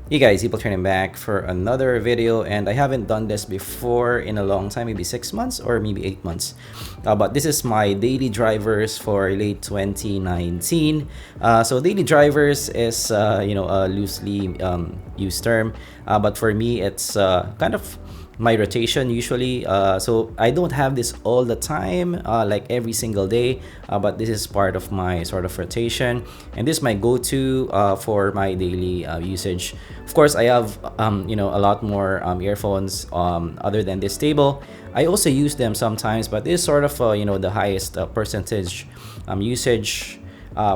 Hey guys, Zpolt turning back for another video, and I haven't done this before in a long time, maybe 6 months or maybe 8 months. But this is my daily drivers for late 2019. So daily drivers is a loosely used term, but for me it's kind of my rotation usually. So I don't have this all the time, like every single day, but this is part of my sort of rotation, and this is my go-to for my daily usage. Of course, I have a lot more earphones other than this table. I also use them sometimes, but this is sort of the highest percentage usage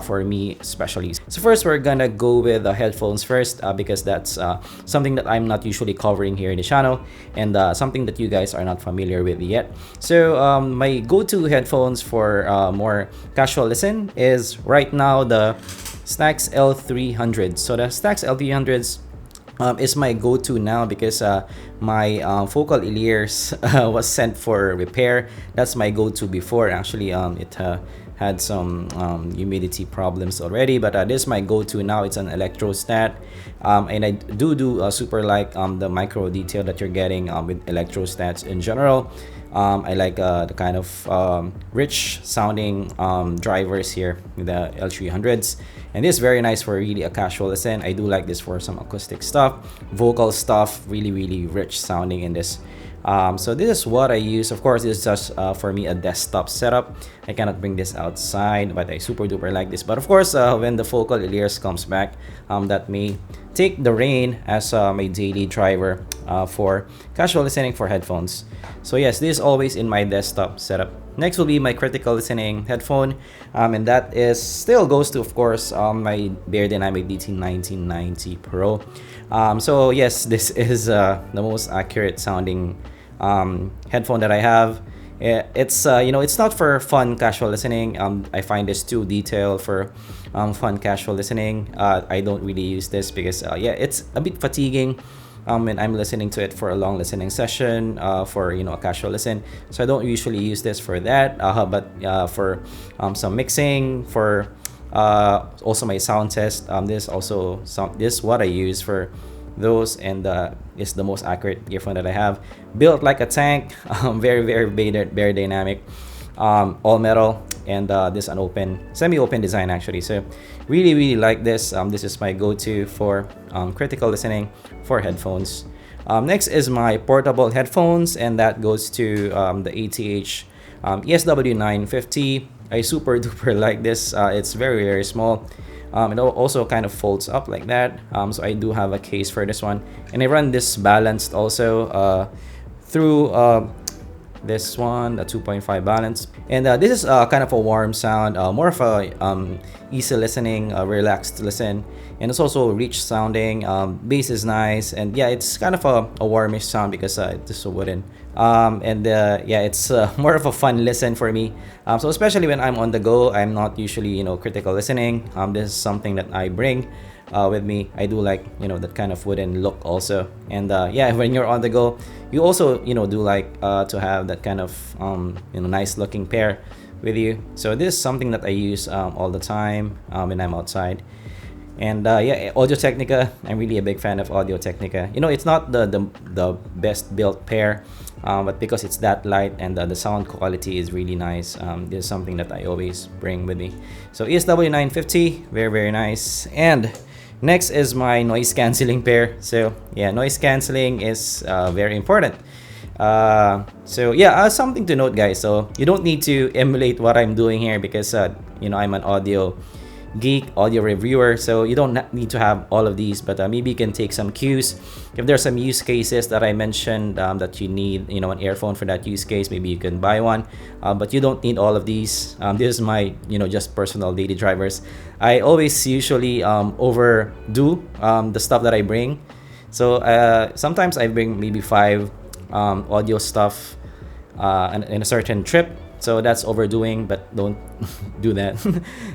for me especially. So first we're gonna go with the headphones first, because that's something that I'm not usually covering here in the channel, and something that you guys are not familiar with yet. So my go-to headphones for more casual listen is right now the Stax L300. So the Stax L300s is my go-to now because my focal ears was sent for repair. That's my go-to before. Actually, it had some humidity problems already, but this is my go-to now. It's an electrostat, and I do super like the micro detail that you're getting with electrostats in general. I like the kind of rich sounding drivers here with the L300s, and this is very nice for really a casual listen. I do like this for some acoustic stuff, vocal stuff, really rich sounding in this. So this is what I use. Of course, this is just for me a desktop setup. I cannot bring this outside, but I super duper like this. But of course, when the focal ears comes back, that may take the reign as my daily driver for casual listening for headphones. So yes, this is always in my desktop setup. Next will be my critical listening headphone, and that is still goes to, of course, my Beyerdynamic DT1990 Pro. So yes, this is the most accurate sounding headphone that I have. It's it's not for fun casual listening. I find this too detailed for fun casual listening. I don't really use this because yeah, it's a bit fatiguing when I'm listening to it for a long listening session, for a casual listen. So I don't usually use this for that, but for some mixing, for also my sound test, this is what I use for those, and is the most accurate earphone that I have. Built like a tank, very Beyerdynamic, all metal, and this is an semi-open design actually. So really like this. This is my go-to for critical listening for headphones. Next is my portable headphones, and that goes to the ATH ESW950. I super duper like this. It's very small. It also kind of folds up like that. So I do have a case for this one, and I run this balanced also through this one, the 2.5 balance, and this is kind of a warm sound, more of a easy listening, relaxed listen, and it's also rich sounding. Bass is nice, and yeah, it's kind of a warmish sound because it's so wooden, and yeah, it's more of a fun listen for me. So especially when I'm on the go, I'm not usually critical listening. This is something that I bring with me. I do like that kind of wooden look also, and yeah, when you're on the go, you also do like to have that kind of nice looking pair with you. So this is something that I use all the time when I'm outside. And yeah, Audio Technica, I'm really a big fan of Audio Technica. It's not the best built pair, but because it's that light and the sound quality is really nice, this is something that I always bring with me. So ESW950, very nice. And next is my noise cancelling pair. So yeah, noise cancelling is very important. So yeah, something to note, guys. So you don't need to emulate what I'm doing here because I'm an audio geek, audio reviewer, so you don't need to have all of these, but maybe you can take some cues. If there's some use cases that I mentioned that you need an earphone for that use case, maybe you can buy one, but you don't need all of these. This is my just personal daily drivers. I always usually overdo the stuff that I bring. So sometimes I bring maybe 5 audio stuff in a certain trip. So that's overdoing, but don't do that.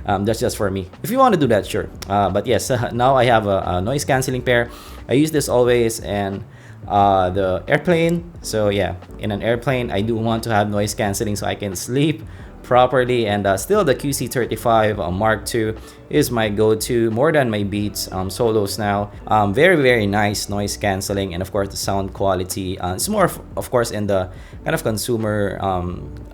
That's just for me. If you want to do that, sure. But yes, now I have a noise cancelling pair. I use this always in the airplane. So yeah, in an airplane, I do want to have noise cancelling so I can sleep properly. And still the QC35 Mark II is my go-to, more than my Beats Solos now. Very, very nice noise canceling, and of course the sound quality. It's more of course in the kind of consumer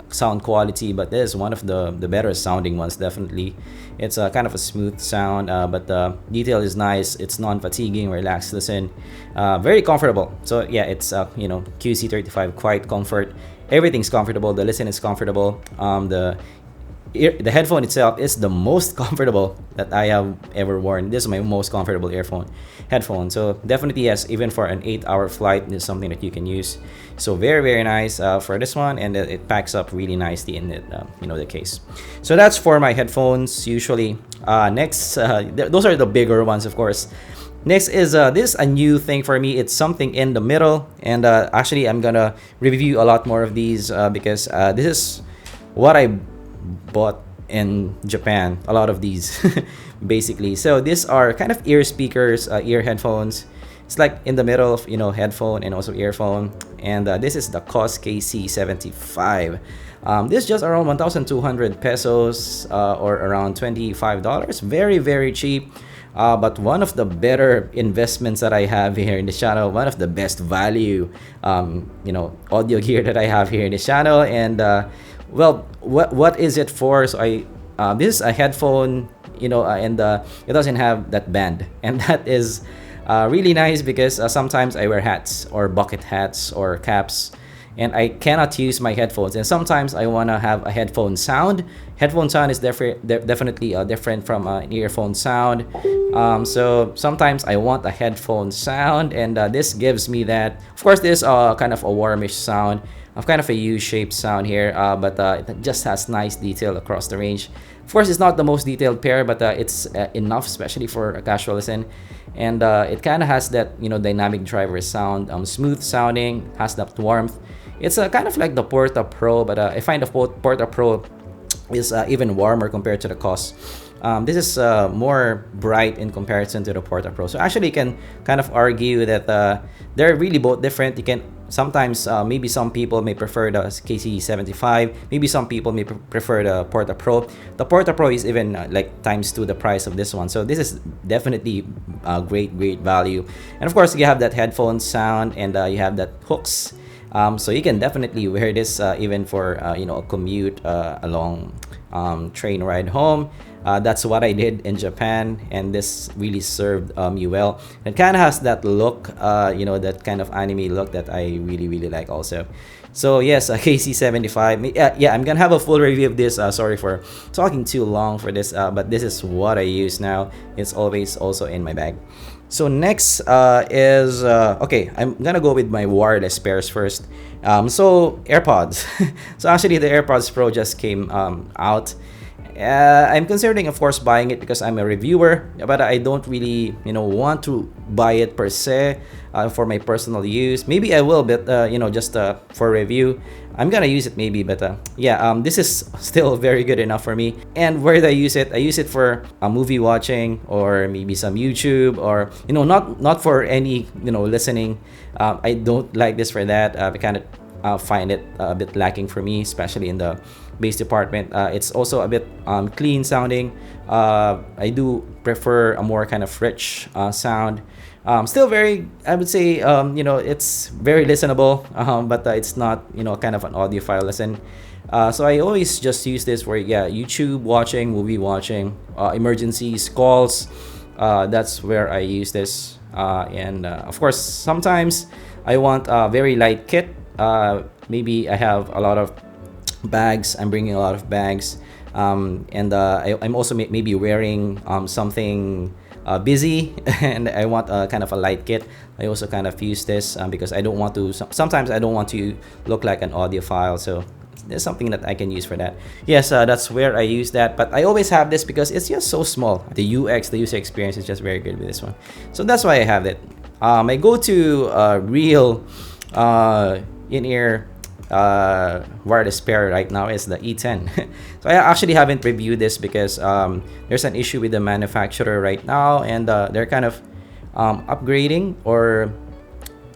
sound quality, but this is one of the better sounding ones, definitely. It's a kind of a smooth sound, but the detail is nice. It's non-fatiguing, relaxed listen, very comfortable. So yeah, it's you know, QC35, quite comfort. Everything's comfortable. The listen is comfortable. The headphone itself is the most comfortable that I have ever worn. This is my most comfortable headphone. So definitely yes, even for an 8-hour flight, this is something that you can use. So very, very nice for this one, and it packs up really nicely in it, you know, the case. So that's for my headphones usually. Next, those are the bigger ones, of course. Next is this a new thing for me. It's something in the middle, and actually I'm gonna review a lot more of these because this is what I bought in Japan, a lot of these basically. So these are kind of ear speakers, ear headphones. It's like in the middle of, you know, headphone and also earphone. And this is the COS KC75. This is just around 1,200 pesos or around $25. Very, very cheap. But one of the better investments that I have here in the channel, one of the best value, you know, audio gear that I have here in the channel. And well, what is it for? So this is a headphone, you know, and it doesn't have that band, and that is really nice because sometimes I wear hats or bucket hats or caps, and I cannot use my headphones. And sometimes I want to have a headphone sound. Headphone sound is definitely different from an earphone sound. So sometimes I want a headphone sound, and this gives me that. Of course, this kind of a warmish sound, of kind of a U-shaped sound here, but it just has nice detail across the range. Of course, it's not the most detailed pair, but it's enough, especially for a casual listen. And it kind of has that, you know, dynamic driver sound, smooth sounding, has that warmth. It's kind of like the Porta Pro, but I find the Porta Pro is even warmer compared to the COS. This is more bright in comparison to the Porta Pro. So actually you can kind of argue that they're really both different. You can sometimes, maybe some people may prefer the KC75, maybe some people may prefer the Porta Pro. The Porta Pro is even like ×2 the price of this one. So this is definitely great value. And of course you have that headphone sound, and you have that hooks. So you can definitely wear this even for you know, a commute, a long train ride home. That's what I did in Japan, and this really served me well. It kind of has that look, you know, that kind of anime look that I really like also. So yes, KC75. Yeah, I'm gonna have a full review of this. Sorry for talking too long for this, but this is what I use now. It's always also in my bag. So next is okay, I'm gonna go with my wireless pairs first. So AirPods. So actually the AirPods Pro just came out. I'm considering, of course, buying it because I'm a reviewer, but I don't really, you know, want to buy it per se for my personal use. Maybe I will, but you know, just for review. I'm gonna use it maybe, but yeah, this is still very good enough for me. And where do I use it? I use it for movie watching, or maybe some YouTube, or you know, not for any, you know, listening. I don't like this for that. I kind of find it a bit lacking for me, especially in the bass department. It's also a bit clean sounding. I do prefer a more kind of rich sound. Still very, I would say, you know, it's very listenable, but it's not, you know, kind of an audiophile listen. So I always just use this for, yeah, YouTube watching, movie watching, emergencies, calls. That's where I use this. And of course, sometimes I want a very light kit. Maybe I have a lot of bags. I'm bringing a lot of bags. And I'm also maybe wearing something busy, and I want kind of a light kit. I also kind of use this because I don't want to, sometimes I don't want to look like an audiophile, so there's something that I can use for that. Yes, that's where I use that, but I always have this because it's just so small. The user experience is just very good with this one, so that's why I have it. My go-to real in-ear wireless pair right now is the E10. So I actually haven't reviewed this because there's an issue with the manufacturer right now, and they're kind of upgrading, or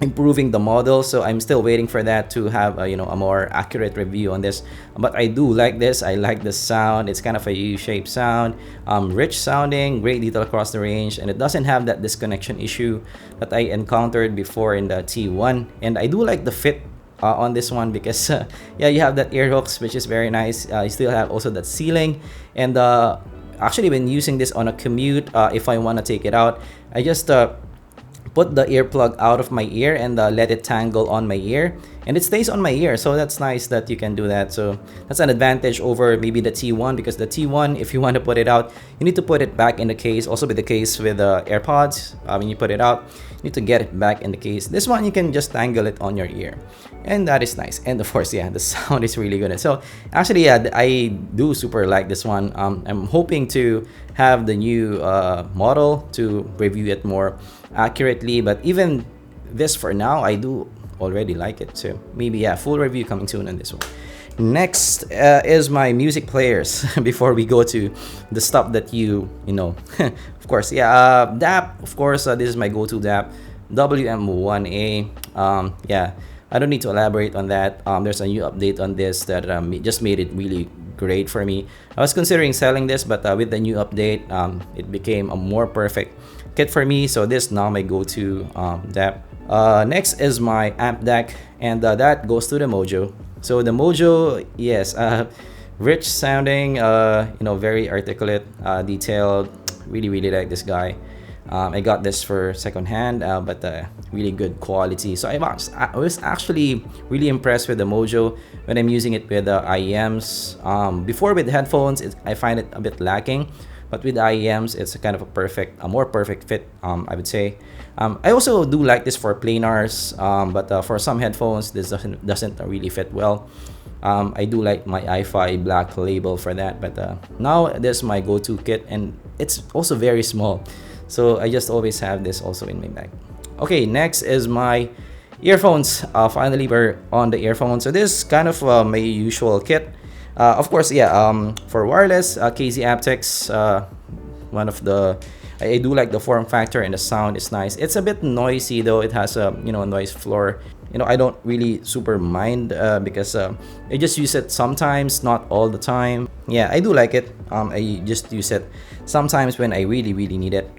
improving the model, so I'm still waiting for that to have a, a more accurate review on this. But I do like this. I like the sound. It's kind of a U-shaped sound, rich sounding, great detail across the range, and it doesn't have that disconnection issue that I encountered before in the T1. And I do like the fit on this one because yeah, you have that ear hooks, which is very nice. You still have also that sealing, and actually when using this on a commute, if I want to take it out, I just put the earplug out of my ear and let it tangle on my ear, and it stays on my ear. So that's nice that you can do that. So that's an advantage over maybe the T1, because the T1, if you want to put it out, you need to put it back in the case. Also with the case with the AirPods, when you put it out, you need to get it back in the case. This one, you can just tangle it on your ear, and that is nice. And of course, yeah, the sound is really good. So actually, yeah, I do super like this one. I'm hoping to have the new model to review it more accurately, but even this for now, I do already like it. So maybe, yeah, full review coming soon on this one. Next is my music players. Before we go to the stuff that you know of course, yeah, DAP, of course, this is my go-to DAP, WM1A. Yeah, I don't need to elaborate on that. There's a new update on this that just made it really great for me. I was considering selling this, but with the new update, it became a more perfect kit for me. So this now my go-to DAP. Next is my amp DAC, and that goes to the Mojo. So the Mojo, yes, rich sounding, very articulate, detailed. Really like this guy. I got this for secondhand, but really good quality. So I was actually really impressed with the Mojo when I'm using it with IEMs. Before with headphones, I find it a bit lacking, but with IEMs, it's a kind of a more perfect fit, I would say. I also do like this for planars, but for some headphones, this doesn't really fit well. I do like my iFi black label for that, but now this is my go-to kit, and it's also very small. So I just always have this also in my bag. Okay, next is my earphones. Finally, we're on the earphones. So this is kind of my usual kit. Of course, yeah, for wireless, KZ aptX, one of the... I do like the form factor, and the sound is nice. It's a bit noisy though. It has a noise floor. I don't really super mind because I just use it sometimes, not all the time. Yeah, I do like it. I just use it sometimes when I really need it.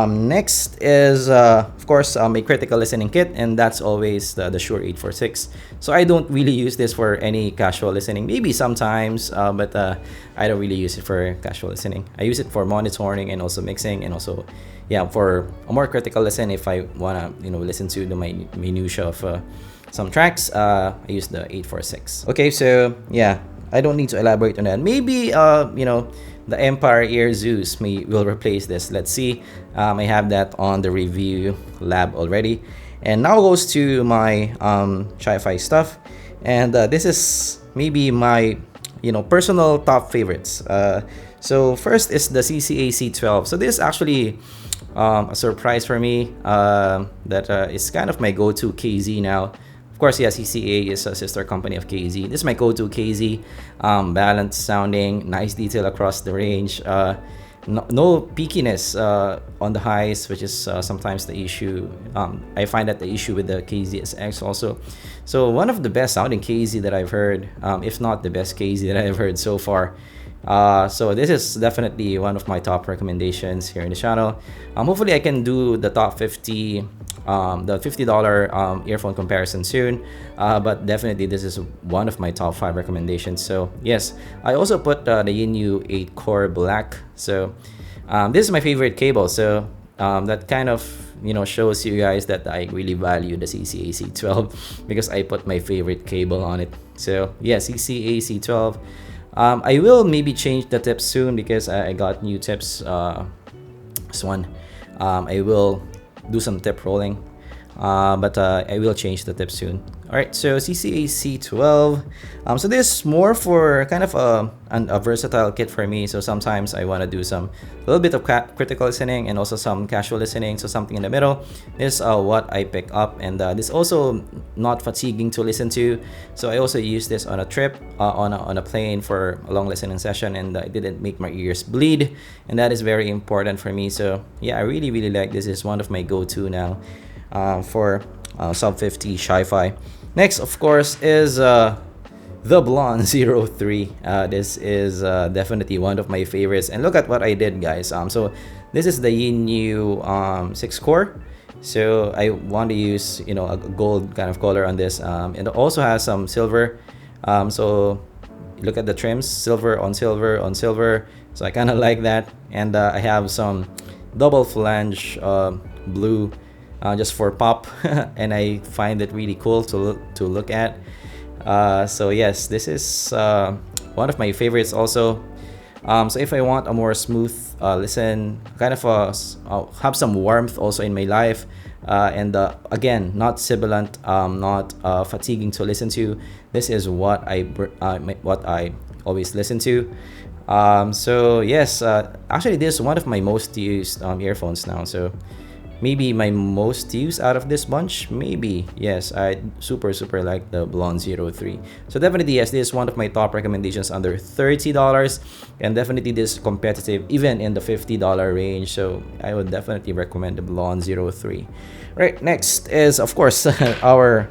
Next is of course my critical listening kit, and that's always the Shure 846. So I don't really use this for any casual listening, maybe sometimes, but I don't really use it for casual listening. I use it for monitoring and also mixing, and also, yeah, for a more critical listen if I wanna listen to the minutia of some tracks. I use the 846. Okay, so yeah, I don't need to elaborate on that. Maybe the Empire Ear Zeus will replace this. Let's see. I have that on the review lab already. And now goes to my Chi-Fi stuff. And this is maybe my personal top favorites. So first is the CCA C12. So this is actually a surprise for me. That is kind of my go-to KZ now. Of course, yeah, CCA is a sister company of KZ. This is my go-to KZ. Balanced sounding, nice detail across the range. No peakiness on the highs, which is sometimes the issue. I find that the issue with the KZSX also. So one of the best sounding KZ that I've heard, if not the best KZ that I've heard so far. So this is definitely one of my top recommendations here in the channel. Hopefully I can do the top 50, the $50 earphone comparison soon, but definitely this is one of my top 5 recommendations. So yes, I also put the Yinyu 8-core black. So this is my favorite cable. So that kind of shows you guys that I really value the CCA C12 because I put my favorite cable on it. So yeah, CCA C12. I will maybe change the tips soon because I got new tips. This one, I will do some tip rolling, but I will change the tip soon. Alright, so CCA C12. So this is more for kind of a versatile kit for me. So sometimes I want to do a little bit of critical listening and also some casual listening. So something in the middle is what I pick up, and this also not fatiguing to listen to. So I also use this on a trip, on a plane for a long listening session, and it didn't make my ears bleed, and that is very important for me. So yeah, I really like this. Is one of my go-to now for sub 50 Sci-Fi. Next, of course, is the Blonde 03. This is definitely one of my favorites. And look at what I did, guys. So this is the Yinyu 6 core. So I want to use, you know, a gold kind of color on this. It also has some silver. So look at the trims, silver on silver on silver. So I kind of like that. And I have some double flange blue just for pop. And I find it really cool to look at. So yes, this is one of my favorites also. So if I want a more smooth listen, kind of have some warmth also in my life, and again, not sibilant, not fatiguing to listen to, this is what I always listen to. So yes, actually this is one of my most used earphones now. So maybe my most used out of this bunch, maybe. Yes, I super like the Blonde 03. So definitely yes, this is one of my top recommendations under $30, and definitely this is competitive even in the $50 range. So I would definitely recommend the Blonde 03. Right, next is of course our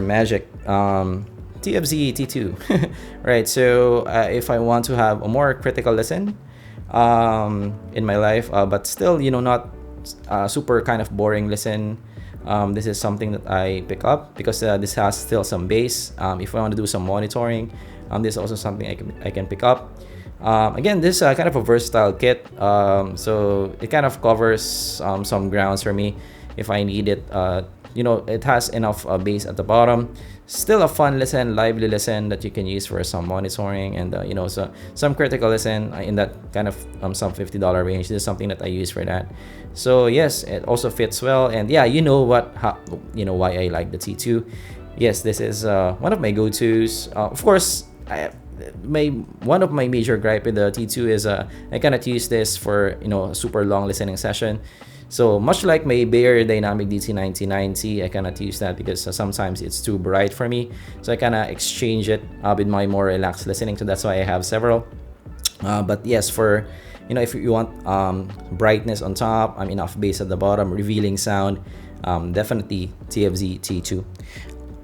magic TFZ T2. Right, so if I want to have a more critical listen in my life, but still, you know, not super kind of boring listen, this is something that I pick up because this has still some bass. If I want to do some monitoring, this is also something I can pick up. Again, this is kind of a versatile kit, so it kind of covers some grounds for me if I need it. You know, it has enough bass at the bottom. Still a fun listen, lively listen that you can use for some monitoring and you know, so some critical listen in that kind of some $50 range. This is something that I use for that. So yes, it also fits well. And yeah, you know you know why I like the T2. Yes, this is one of my go-tos. Of course, one of my major gripe with the T2 is I cannot use this for, you know, a super long listening session. So much like my Bayer Dynamic DT9090, I cannot use that because sometimes it's too bright for me. So I kind of exchange it with my more relaxed listening. So that's why I have several. But yes, for, you know, if you want brightness on top, enough bass at the bottom, revealing sound, definitely TFZ T2.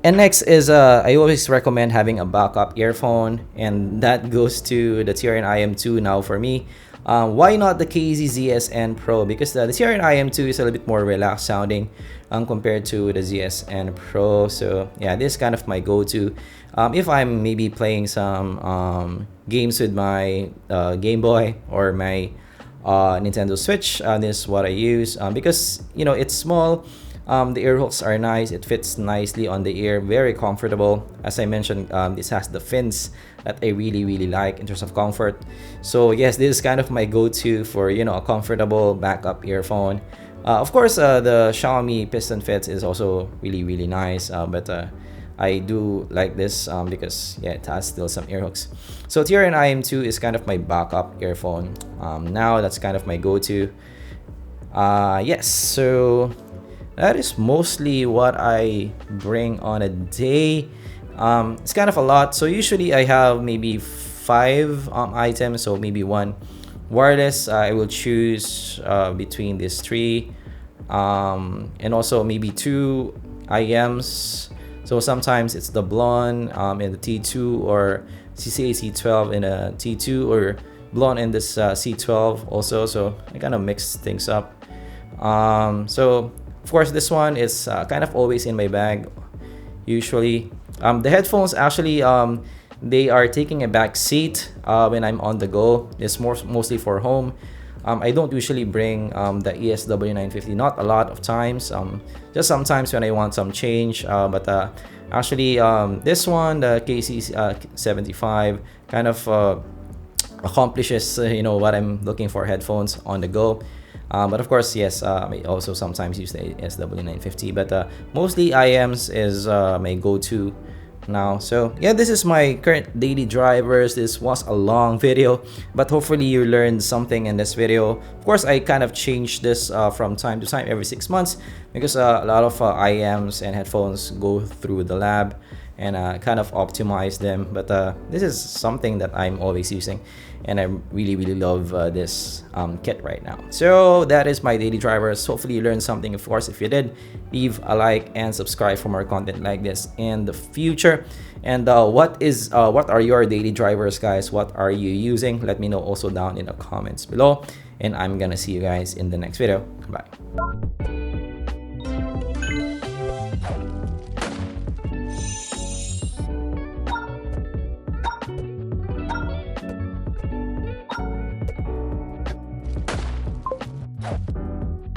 And next is I always recommend having a backup earphone, and that goes to the TRN IM2 now for me. Why not the KZ-ZSN Pro? Because the TRN IM2 is a little bit more relaxed sounding compared to the ZSN Pro. So yeah, this is kind of my go-to. If I'm maybe playing some games with my Game Boy or my Nintendo Switch, this is what I use because, you know, it's small. The ear hooks are nice. It fits nicely on the ear, very comfortable. As I mentioned, this has the fins that I really like in terms of comfort. So yes, this is kind of my go-to for, you know, a comfortable backup earphone. Of course, the Xiaomi piston fits is also really nice, but I do like this because yeah, it has still some ear hooks. So TRN IM2 is kind of my backup earphone. Now that's kind of my go-to. Yes, so that is mostly what I bring on a day. It's kind of a lot. So usually I have maybe 5 items. So maybe 1 wireless. I will choose between these 3. And also maybe 2 IEMs. So sometimes it's the Blonde in the T2 or CCA C12 in a T2 or Blonde in this C12 also. So I kind of mix things up. So of course, this one is kind of always in my bag, usually. The headphones actually, they are taking a back seat when I'm on the go. It's mostly for home. I don't usually bring the ESW950, not a lot of times. Just sometimes when I want some change. But actually, this one, the KC75, kind of accomplishes you know, what I'm looking for, headphones on the go. But of course, yes, I also sometimes use the SW950, but mostly IEMs is my go-to now. So yeah, this is my current daily drivers. This was a long video, but hopefully you learned something in this video. Of course, I kind of change this from time to time, every 6 months, because a lot of IEMs and headphones go through the lab and kind of optimize them. But this is something that I'm always using. and I really love this kit right now. So that is my daily drivers. Hopefully you learned something. Of course, if you did, leave a like and subscribe for more content like this in the future. And what are your daily drivers, guys? What are you using? Let me know also down in the comments below, and I'm gonna see you guys in the next video. Bye.